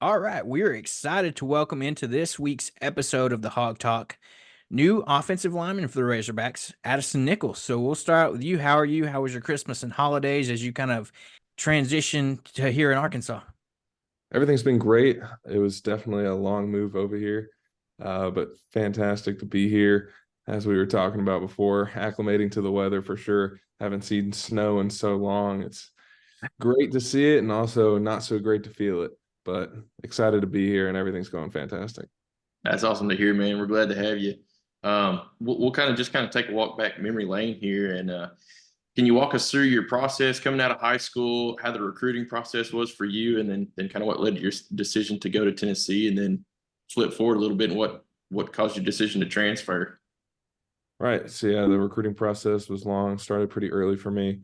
All right, we're excited to welcome into this week's episode of the Hog Talk new offensive lineman for the Razorbacks, Addison Nichols. So we'll start with you. How are you? How was your Christmas and holidays as you kind of transition to here in Arkansas? Everything's been great. It was definitely a long move over here, but fantastic to be here. As we were talking about before, acclimating to the weather for sure. Haven't seen snow in so long. It's great to see it and also not so great to feel it, but excited to be here and everything's going fantastic. That's awesome to hear, man. We're glad to have you. We'll kind of take a walk back memory lane here, and can you walk us through your process coming out of high school, how the recruiting process was for you, and then kind of what led to your decision to go to Tennessee, and then flip forward a little bit and what caused your decision to transfer? Right. So yeah, the recruiting process was long, started pretty early for me.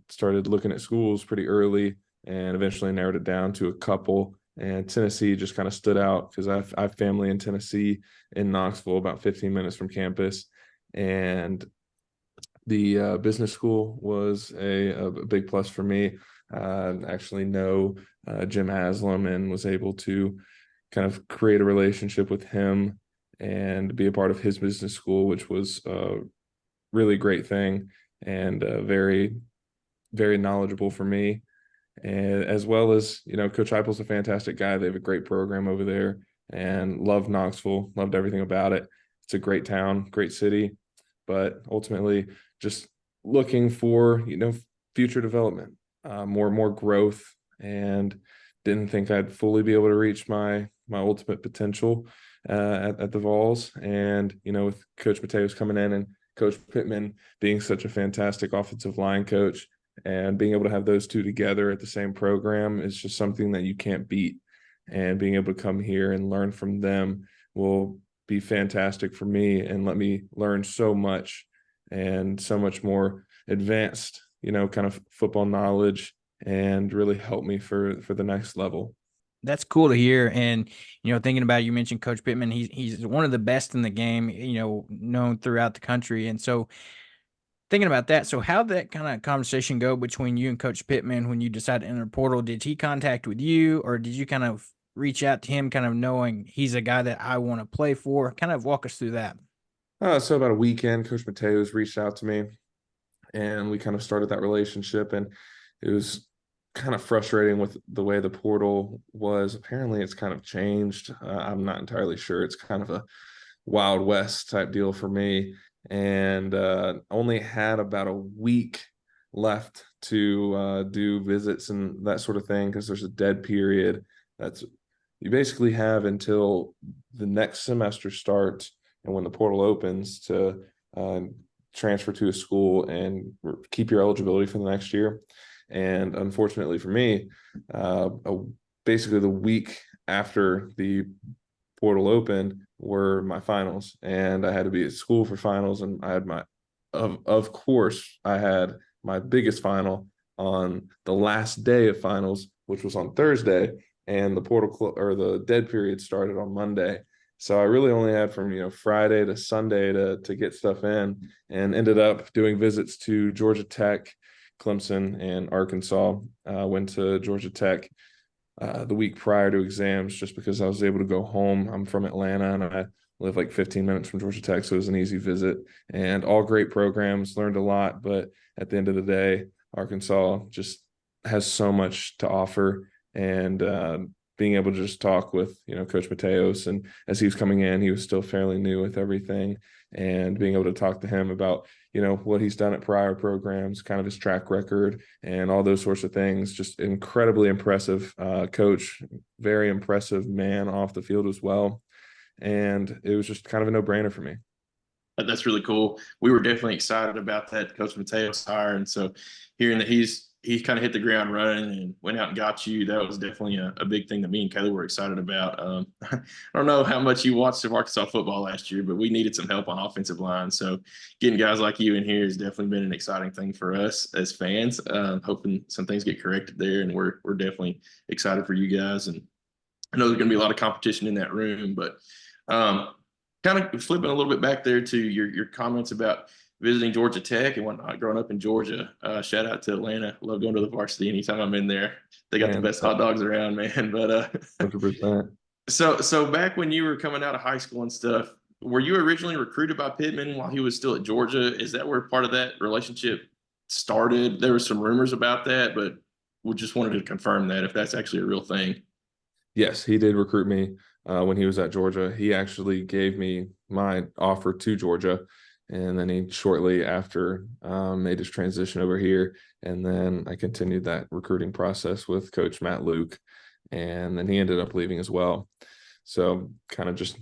Started looking at schools pretty early and eventually narrowed it down to a couple. And Tennessee just kind of stood out because I have family in Tennessee in Knoxville, about 15 minutes from campus. And the business school was a big plus for me. Actually know Jim Haslam and was able to kind of create a relationship with him and be a part of his business school, which was a really great thing and very, very knowledgeable for me. And as well as, Coach Heupel's a fantastic guy. They have a great program over there and loved Knoxville, loved everything about it. It's a great town, great city, but ultimately just looking for, future development, more growth, and didn't think I'd fully be able to reach my ultimate potential at the Vols. And, with Coach Mateos coming in and Coach Pittman being such a fantastic offensive line coach, and being able to have those two together at the same program is just something that you can't beat. And being able to come here and learn from them will be fantastic for me and let me learn so much and so much more advanced, kind of football knowledge and really help me for the next level. That's cool to hear. And, thinking about it, you mentioned Coach Pittman. He's one of the best in the game, known throughout the country. And so thinking about that, so how did that kind of conversation go between you and Coach Pittman when you decided to enter the portal? Did he contact with you, or did you kind of reach out to him, kind of knowing he's a guy that I want to play for? Kind of walk us through that. So about a weekend, Coach Mateos reached out to me and we kind of started that relationship. And it was kind of frustrating with the way the portal was. Apparently it's kind of changed. I'm not entirely sure. It's kind of a Wild West type deal for me, and only had about a week left to do visits and that sort of thing because there's a dead period. That's You basically have until the next semester starts and when the portal opens to transfer to a school and keep your eligibility for the next year. And unfortunately for me, basically the week after the portal opened were my finals, and I had to be at school for finals. And I had of course, I had my biggest final on the last day of finals, which was on Thursday, and the or the dead period started on Monday. So I really only had from Friday to Sunday to get stuff in, and ended up doing visits to Georgia Tech, Clemson, and Arkansas. Went to Georgia Tech the week prior to exams just because I was able to go home. I'm from Atlanta and I live like 15 minutes from Georgia Tech, so it was an easy visit. And all great programs, learned a lot, but at the end of the day, Arkansas just has so much to offer. And being able to just talk with Coach Mateos, and as he was coming in, he was still fairly new with everything, and being able to talk to him about what he's done at prior programs, kind of his track record and all those sorts of things. Just incredibly impressive coach, very impressive man off the field as well. And it was just kind of a no-brainer for me. That's really cool. We were definitely excited about that Coach Mateos hire, and so hearing that he's kind of hit the ground running and went out and got you, that was definitely a big thing that me and Kayla were excited about. I don't know how much you watched of Arkansas football last year, but we needed some help on offensive line. So getting guys like you in here has definitely been an exciting thing for us as fans. Hoping some things get corrected there, and we're definitely excited for you guys. And I know there's going to be a lot of competition in that room, but kind of flipping a little bit back there to your comments about visiting Georgia Tech and whatnot. Growing up in Georgia, shout out to Atlanta. Love going to the varsity anytime I'm in there. They got the And best hot dogs around, man. But 100%. so back when you were coming out of high school and stuff, were you originally recruited by Pittman while he was still at Georgia? Is that where part of that relationship started? There was some rumors about that, but we just wanted to confirm that if that's actually a real thing. Yes, he did recruit me when he was at Georgia. He actually gave me my offer to Georgia, and then he shortly after made his transition over here. And then I continued that recruiting process with Coach Matt Luke, and then he ended up leaving as well. So kind of just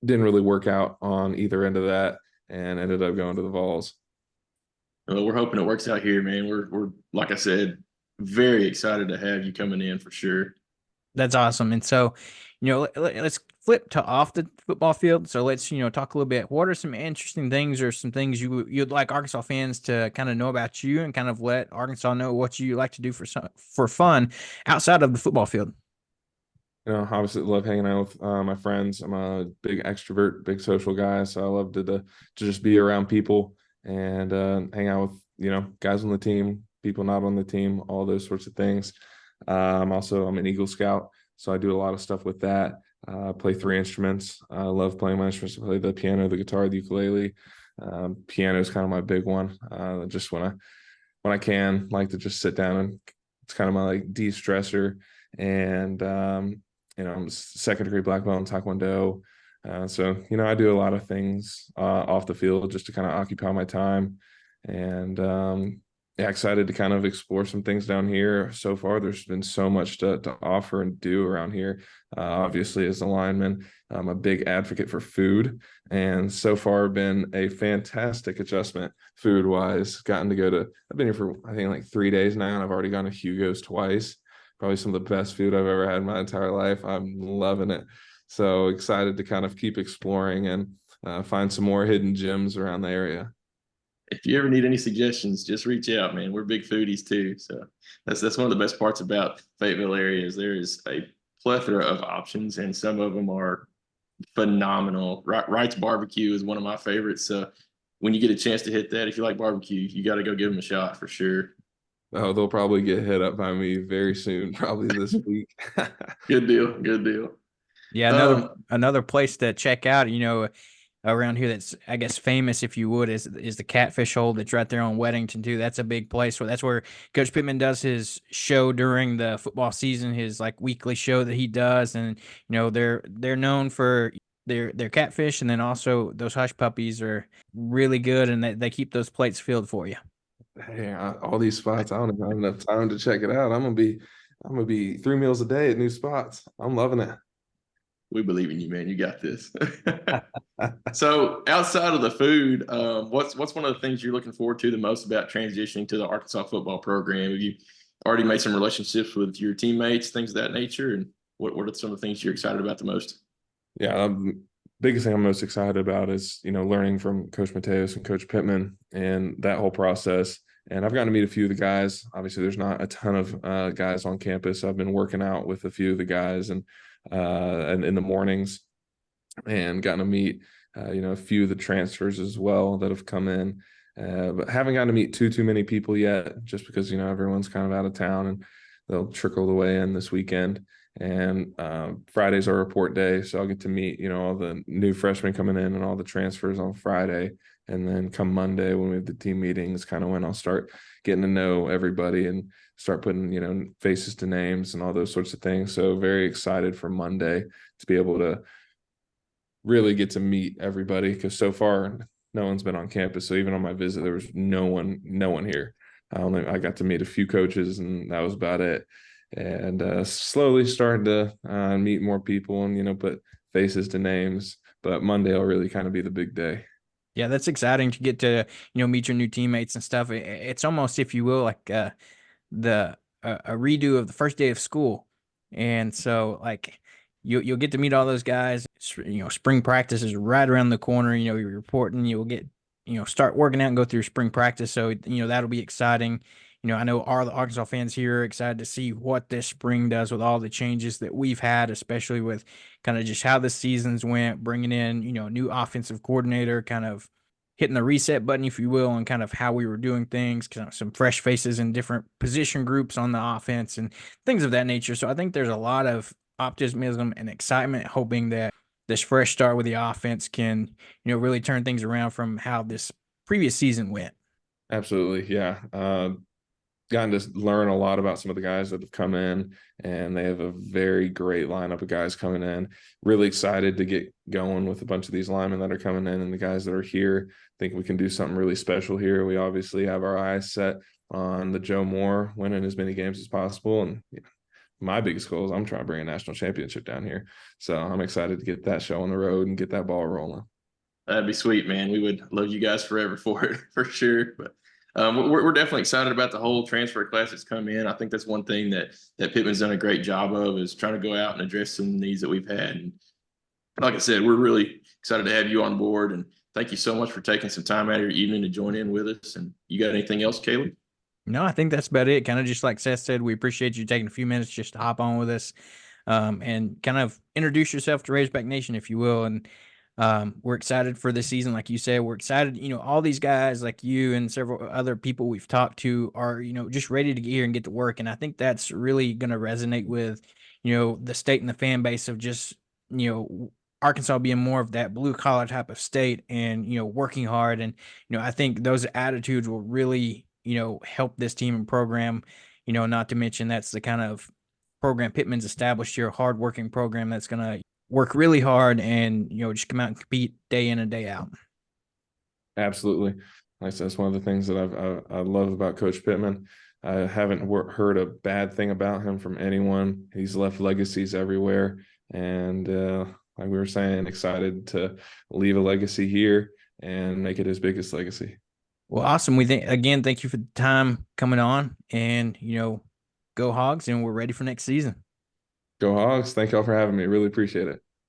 didn't really work out on either end of that, and ended up going to the Vols. Well, we're hoping it works out here, man. We're like I said, very excited to have you coming in for sure. That's awesome. And so, let's flip to off the football field. So let's, talk a little bit. What are some interesting things or some things you'd like Arkansas fans to kind of know about you and kind of let Arkansas know what you like to do for fun outside of the football field? Obviously love hanging out with my friends. I'm a big extrovert, big social guy, so I love to just be around people and hang out with guys on the team, people not on the team, all those sorts of things. I'm an Eagle Scout, so I do a lot of stuff with that. Play 3 instruments. I love playing my instruments. I play the piano, the guitar, the ukulele. Piano is kind of my big one. Just when I can, like to just sit down, and it's kind of my like de-stressor. And I'm second degree black belt in Taekwondo. So I do a lot of things off the field just to kind of occupy my time. And yeah, excited to kind of explore some things down here. So far, there's been so much to offer and do around here. Obviously, as a lineman, I'm a big advocate for food, and so far been a fantastic adjustment food wise. I've been here for I think like 3 days now, and I've already gone to Hugo's twice. Probably some of the best food I've ever had in my entire life. I'm loving it. So excited to kind of keep exploring and find some more hidden gems around the area. If you ever need any suggestions, just reach out, man. We're big foodies too. So that's one of the best parts about Fayetteville area is there is a plethora of options, and some of them are phenomenal. Wright's Barbecue is one of my favorites. So when you get a chance to hit that, if you like barbecue, you got to go give them a shot for sure. Oh, they'll probably get hit up by me very soon, probably this week. Good deal. Good deal. Yeah, another place to check out, around here that's I guess famous, if you would, is the Catfish Hole that's right there on Weddington too. That's a big place. That's where Coach Pittman does his show during the football season, his like weekly show that he does, and they're known for their catfish, and then also those hush puppies are really good, and they keep those plates filled for you. Hey, all these spots, I don't even have enough time to check it out. I'm gonna be 3 meals a day at new spots. I'm loving it. We believe in you, man. You got this. So outside of the food, what's one of the things you're looking forward to the most about transitioning to the Arkansas football program? Have you already made some relationships with your teammates, things of that nature? And what are some of the things you're excited about the most? Yeah, biggest thing I'm most excited about is learning from Coach Mateos and Coach Pittman and that whole process. And I've gotten to meet a few of the guys. Obviously, there's not a ton of guys on campus. I've been working out with a few of the guys and in the mornings, and gotten to meet a few of the transfers as well that have come in. But haven't gotten to meet too many people yet, just because everyone's kind of out of town, and they'll trickle the way in this weekend. And Friday's our report day, so I'll get to meet all the new freshmen coming in and all the transfers on Friday. And then come Monday when we have the team meetings, kind of when I'll start getting to know everybody and start putting faces to names and all those sorts of things. So very excited for Monday to be able to really get to meet everybody, because so far no one's been on campus. So even on my visit, there was no one here. I got to meet a few coaches, and that was about it. And slowly starting to meet more people and put faces to names. But Monday will really kind of be the big day. Yeah, that's exciting to get to meet your new teammates and stuff. It's almost, if you will, like a redo of the first day of school, and so like you'll get to meet all those guys. Spring practice is right around the corner. You're reporting. You'll get start working out and go through spring practice. So that'll be exciting. I know all the Arkansas fans here are excited to see what this spring does with all the changes that we've had, especially with kind of just how the seasons went, bringing in, new offensive coordinator, kind of hitting the reset button, if you will, on kind of how we were doing things, kind of some fresh faces in different position groups on the offense and things of that nature. So I think there's a lot of optimism and excitement, hoping that this fresh start with the offense can, really turn things around from how this previous season went. Absolutely. Yeah. Gotten to learn a lot about some of the guys that have come in, and they have a very great lineup of guys coming in. Really excited to get going with a bunch of these linemen that are coming in and the guys that are here. I think we can do something really special here. We obviously have our eyes set on the Joe Moore winning as many games as possible. And my biggest goal is I'm trying to bring a national championship down here. So I'm excited to get that show on the road and get that ball rolling. That'd be sweet, man. We would love you guys forever for it, for sure. But we're definitely excited about the whole transfer class that's come in. I think that's one thing that Pittman's done a great job of, is trying to go out and address some needs that we've had. And like I said, we're really excited to have you on board. And thank you so much for taking some time out of your evening to join in with us. And you got anything else, Caleb? No, I think that's about it. Kind of just like Seth said, we appreciate you taking a few minutes just to hop on with us, and kind of introduce yourself to Razorback Nation, if you will. And we're excited for this season. Like you said, we're excited. All these guys like you and several other people we've talked to are, just ready to get here and get to work. And I think that's really going to resonate with, the state and the fan base of just, Arkansas being more of that blue collar type of state and, working hard. And, I think those attitudes will really, help this team and program, not to mention that's the kind of program Pittman's established here, a hardworking program that's going to work really hard and, just come out and compete day in and day out. Absolutely. Like I said, that's one of the things that I love about Coach Pittman. I haven't heard a bad thing about him from anyone. He's left legacies everywhere. And like we were saying, excited to leave a legacy here and make it his biggest legacy. Well, awesome. Thank you for the time coming on, and, go Hogs, and we're ready for next season. Go Hogs. Thank y'all for having me. Really appreciate it.